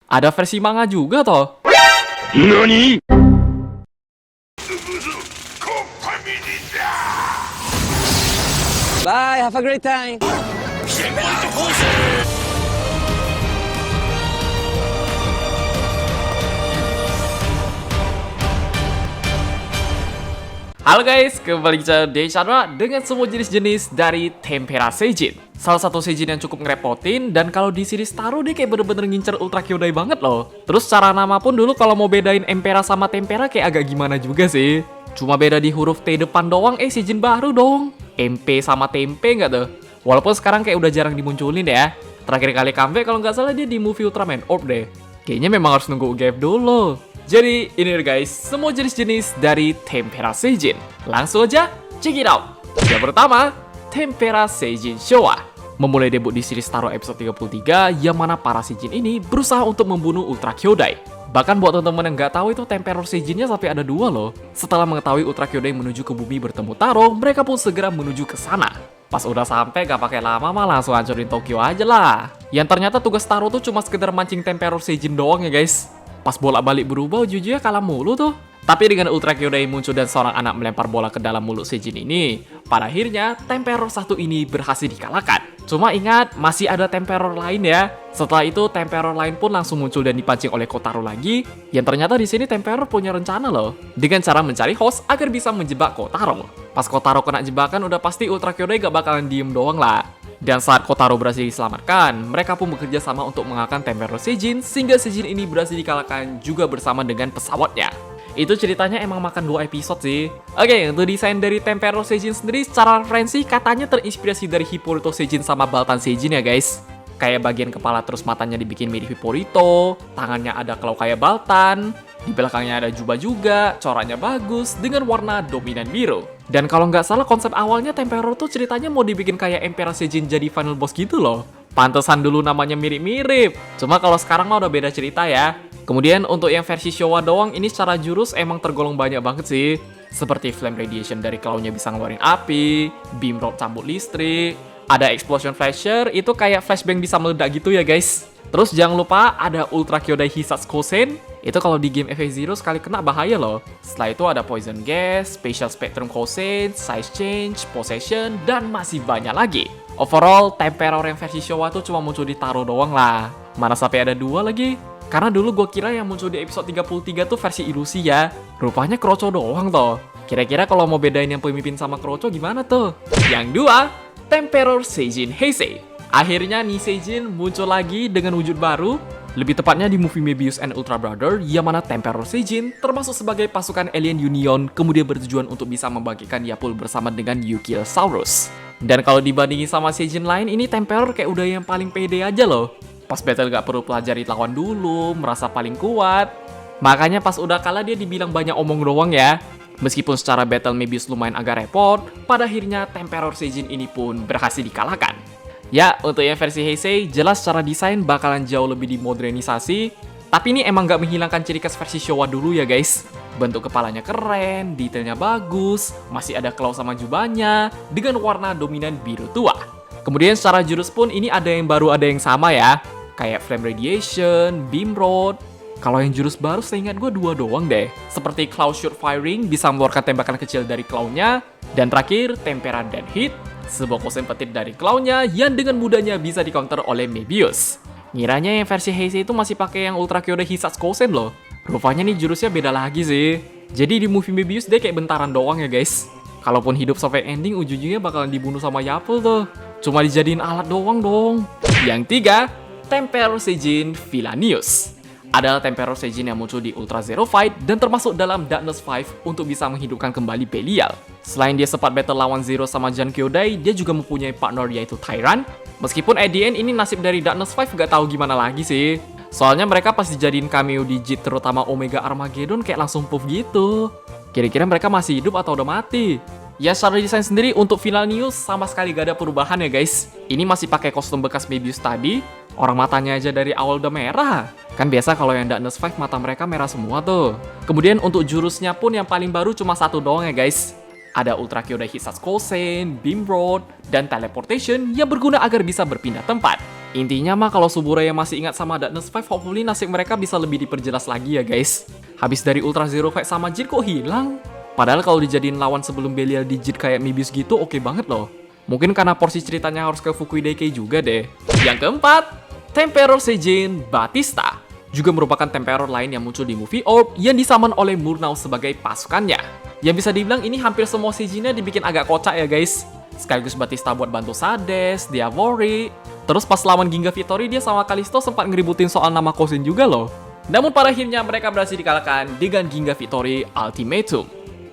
Ada versi manga juga toh. NANI?! Bye, have a great time. Halo guys, kembali ke Chandra dengan semua jenis-jenis dari Tempera Seijin. Salah satu Seijin yang cukup ngerepotin, dan kalau di series Taro dia kayak bener-bener ngincer Ultra Kyodai banget loh. Terus cara nama pun dulu kalau mau bedain Empera sama Tempera kayak agak gimana juga sih. Cuma beda di huruf T depan doang, Seijin baru dong. MP sama tempe nggak tuh? Walaupun sekarang kayak udah jarang dimunculin ya. Terakhir kali comeback kalau nggak salah dia di movie Ultraman Orb deh. Kayaknya memang harus nunggu UGF dulu. Jadi ini guys, semua jenis-jenis dari Tempera Seijin. Langsung aja, check it out. Yang pertama, Tempera Seijin Showa. Memulai debut di series Taro episode 33, yang mana para Seijin ini berusaha untuk membunuh Ultra Kyodai. Bahkan buat teman-teman yang nggak tahu itu Tempera Seijinnya sampai ada 2 loh. Setelah mengetahui Ultra Kyodai menuju ke bumi bertemu Taro, mereka pun segera menuju ke sana. Pas udah sampai gak pakai lama mah langsung hancurin Tokyo aja lah. Yang ternyata tugas Taro tuh cuma sekedar mancing Tempera Seijin doang ya guys. Pas bolak-balik berubah, ujung-ujungnya kalah mulu tuh. Tapi dengan Ultra Kyodai muncul dan seorang anak melempar bola ke dalam mulut Seijin ini, pada akhirnya Temperor satu ini berhasil dikalahkan. Cuma ingat, masih ada Temperor lain ya. Setelah itu Temperor lain pun langsung muncul dan dipancing oleh Kotaro lagi. Yang ternyata di sini Temperor punya rencana loh, dengan cara mencari host agar bisa menjebak Kotaro. Pas Kotaro kena jebakan, udah pasti Ultra Kyodai gak bakalan diem doang lah. Dan saat Kotaro berhasil diselamatkan, mereka pun bekerja sama untuk mengalahkan Temperor Seijin, sehingga Seijin ini berhasil dikalahkan juga bersama dengan pesawatnya. Itu ceritanya emang makan 2 episode sih. Oke, untuk desain dari Temperor Seijin sendiri secara referensi katanya terinspirasi dari Hippolyto Seijin sama Baltan Seijin ya guys. Kayak bagian kepala terus matanya dibikin mirip Hippolyto, tangannya ada claw kayak Baltan, di belakangnya ada jubah juga, coraknya bagus dengan warna dominan biru. Dan kalau nggak salah konsep awalnya Temperor tuh ceritanya mau dibikin kayak Emperor Seijin jadi final boss gitu loh. Pantesan dulu namanya mirip-mirip. Cuma kalau sekarang mah udah beda cerita ya. Kemudian untuk yang versi Showa doang, ini secara jurus emang tergolong banyak banget sih. Seperti Flame Radiation dari claw-nya bisa ngeluarin api, Beam Rod cambuk listrik, ada Explosion Flasher, itu kayak flashbang bisa meledak gitu ya guys. Terus jangan lupa ada Ultra Kyodai Hisatsu Kosen, itu kalau di game FA0 sekali kena bahaya loh. Setelah itu ada Poison Gas, Special Spectrum Kosen, Size Change, Possession, dan masih banyak lagi. Overall, Temperor yang versi Showa tuh cuma muncul di Taro doang lah. Mana sampai ada 2 lagi? Karena dulu gue kira yang muncul di episode 33 tuh versi ilusi ya. Rupanya Kroco doang toh. Kira-kira kalau mau bedain yang pemimpin sama Kroco gimana tuh? Yang 2, Temperor Seijin Heisei. Akhirnya nih Seijin muncul lagi dengan wujud baru. Lebih tepatnya di movie Mebius and Ultra Brother, yang mana Temperor Seijin termasuk sebagai pasukan Alien Union, kemudian bertujuan untuk bisa membagikan Yapul bersama dengan Yukiosaurus. Dan kalau dibandingin sama Seijin lain, ini Temperor kayak udah yang paling pede aja loh. Pas battle gak perlu pelajari lawan dulu, merasa paling kuat. Makanya pas udah kalah dia dibilang banyak omong doang ya. Meskipun secara battle Mebius lumayan agak repot, pada akhirnya Temperor Seijin ini pun berhasil dikalahkan. Ya, untuk yang versi Heisei, jelas secara desain bakalan jauh lebih dimodernisasi. Tapi ini emang gak menghilangkan ciri khas versi Showa dulu ya guys. Bentuk kepalanya keren, detailnya bagus, masih ada claw sama jubahnya, dengan warna dominan biru tua. Kemudian secara jurus pun ini ada yang baru ada yang sama ya. Kayak Flame Radiation, Beam Rod. Kalau yang jurus baru seingat gue 2 doang deh. Seperti Claw Shoot Firing bisa mengeluarkan tembakan kecil dari claw-nya. Dan terakhir, Tempera Dead Hit. Sebuah kosen petir dari claw-nya yang dengan mudahnya bisa di-counter oleh Mebius. Ngiranya yang versi Heisei itu masih pakai yang Ultra Kyodai Hisatsu Kosen loh. Rupanya nih jurusnya beda lagi sih. Jadi di movie Mebius dia kayak bentaran doang ya guys. Kalaupun hidup sampai ending, ujung-ujungnya bakalan dibunuh sama Yapul tuh. Cuma dijadiin alat doang dong. Yang 3, Temperor Seijin Villainius. Adalah Temperor Seijin yang muncul di Ultra Zero Fight dan termasuk dalam Darkness 5 untuk bisa menghidupkan kembali Belial. Selain dia sempat battle lawan Zero sama Jan Kyodai, dia juga mempunyai partner yaitu Tyrant. Meskipun at the end ini nasib dari Darkness 5 gak tahu gimana lagi sih. Soalnya mereka pas dijadiin cameo di JIT terutama Omega Armageddon kayak langsung puff gitu. Kira-kira mereka masih hidup atau udah mati? Ya secara desain sendiri untuk Villainius sama sekali gak ada perubahan ya guys. Ini masih pakai kostum bekas Mebius tadi. Orang matanya aja dari awal udah merah. Kan biasa kalau yang Darkness 5 mata mereka merah semua tuh. Kemudian untuk jurusnya pun yang paling baru cuma 1 doang ya guys. Ada Ultra Kyodai Hisatsu Kosen, Beam Rod, dan Teleportation yang berguna agar bisa berpindah tempat. Intinya mah kalau Suburaya masih ingat sama Darkness 5, hopefully nasib mereka bisa lebih diperjelas lagi ya guys. Habis dari Ultra Zero Fight sama Jin kok hilang? Padahal kalau dijadiin lawan sebelum Belial di Jin kayak Mebius gitu oke banget loh. Mungkin karena porsi ceritanya harus ke Fukui Deke juga deh. Yang keempat, Temperor Seijin Batista. Juga merupakan Temperor lain yang muncul di movie Orb yang disummon oleh Murnau sebagai pasukannya. Yang bisa dibilang ini hampir semua Seijinnya dibikin agak kocak ya guys. Sekaligus Batista buat bantu Sades, Diavori. Terus pas lawan Ginga Vittori dia sama Kalisto sempat ngeributin soal nama Kosen juga loh. Namun pada akhirnya mereka berhasil dikalahkan dengan Ginga Vittori Ultimatum.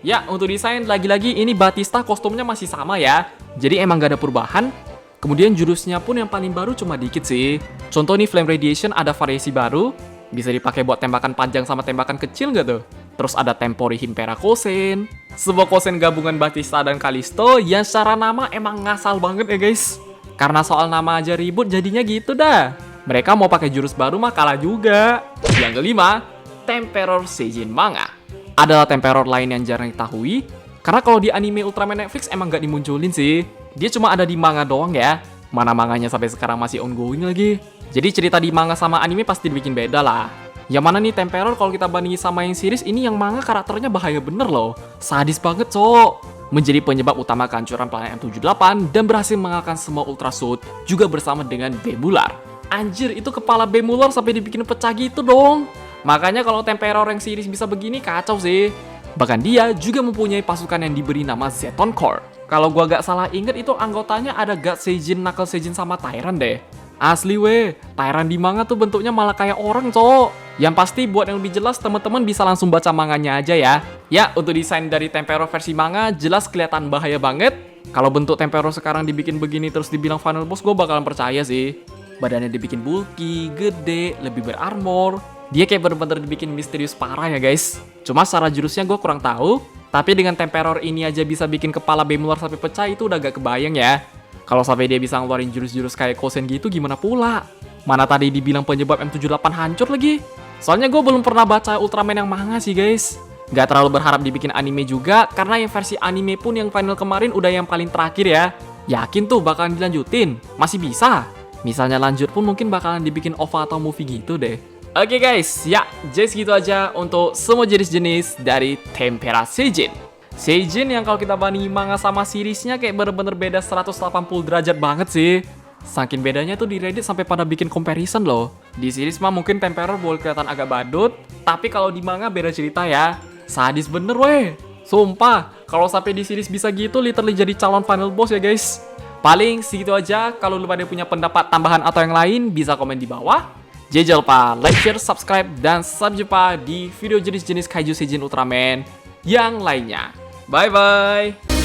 Ya, untuk desain lagi-lagi ini Batista kostumnya masih sama ya. Jadi emang gak ada perubahan. Kemudian jurusnya pun yang paling baru cuma dikit sih. Contoh nih Flame Radiation ada variasi baru. Bisa dipakai buat tembakan panjang sama tembakan kecil gak tuh? Terus ada Tempori Himpera Kosen. Sebuah Kosen gabungan Batista dan Kalisto yang secara nama emang ngasal banget ya guys. Karena soal nama aja ribut jadinya gitu dah. Mereka mau pakai jurus baru mah kalah juga. Yang kelima, Temperor Seijin Manga. Adalah Temperor lain yang jarang diketahui. Karena kalau di anime Ultraman Netflix emang gak dimunculin sih. Dia cuma ada di manga doang ya. Mana manganya sampai sekarang masih ongoing lagi. Jadi cerita di manga sama anime pasti dibikin beda lah. Yang mana nih Temperor kalau kita bandingin sama yang series ini yang manga karakternya bahaya bener loh. Sadis banget cok. Menjadi penyebab utama kehancuran planet M78 dan berhasil mengalahkan semua Ultra Suit juga bersama dengan Bemular. Anjir, itu kepala Bemular sampai dibikin pecah gitu dong. Makanya kalau Temperor yang series bisa begini kacau sih. Bahkan dia juga mempunyai pasukan yang diberi nama Zeton Corps. Kalau gua gak salah inget itu anggotanya ada God Seijin, Knuckle Seijin sama Tyrant deh. Asli weh, Tyrant di manga tuh bentuknya malah kayak orang cok. Yang pasti buat yang lebih jelas teman-teman bisa langsung baca manganya aja ya. Ya, untuk desain dari Temperor versi manga jelas kelihatan bahaya banget. Kalau bentuk Temperor sekarang dibikin begini terus dibilang final boss, gue bakalan percaya sih. Badannya dibikin bulky, gede, lebih berarmor. Dia kayak bener-bener dibikin misterius parah ya guys. Cuma secara jurusnya gue kurang tahu. Tapi dengan Temperor ini aja bisa bikin kepala Bemular sampai pecah itu udah gak kebayang ya. Kalau sampai dia bisa ngeluarin jurus-jurus kayak Kosen gitu gimana pula? Mana tadi dibilang penyebab M78 hancur lagi? Soalnya gue belum pernah baca Ultraman yang manga sih guys. Gak terlalu berharap dibikin anime juga, karena yang versi anime pun yang final kemarin udah yang paling terakhir ya. Yakin tuh bakalan dilanjutin? Masih bisa? Misalnya lanjut pun mungkin bakalan dibikin OVA atau movie gitu deh. Oke guys, ya jadi segitu aja untuk semua jenis-jenis dari Tempera Seijin. Seijin yang kalau kita bandingin manga sama seriesnya kayak bener-bener beda 180 derajat banget sih. Saking bedanya tuh di Reddit sampai pada bikin comparison loh. Di series mah mungkin Temperor boleh kelihatan agak badut, tapi kalau di manga beda cerita ya. Sadis bener weh. Sumpah, kalau sampai di series bisa gitu literally jadi calon final boss ya guys. Paling segitu aja. Kalau lu pada punya pendapat tambahan atau yang lain bisa komen di bawah. Jangan lupa like, share, subscribe, dan sampai jumpa di video jenis-jenis Kaiju Seijin Ultraman yang lainnya. Bye bye.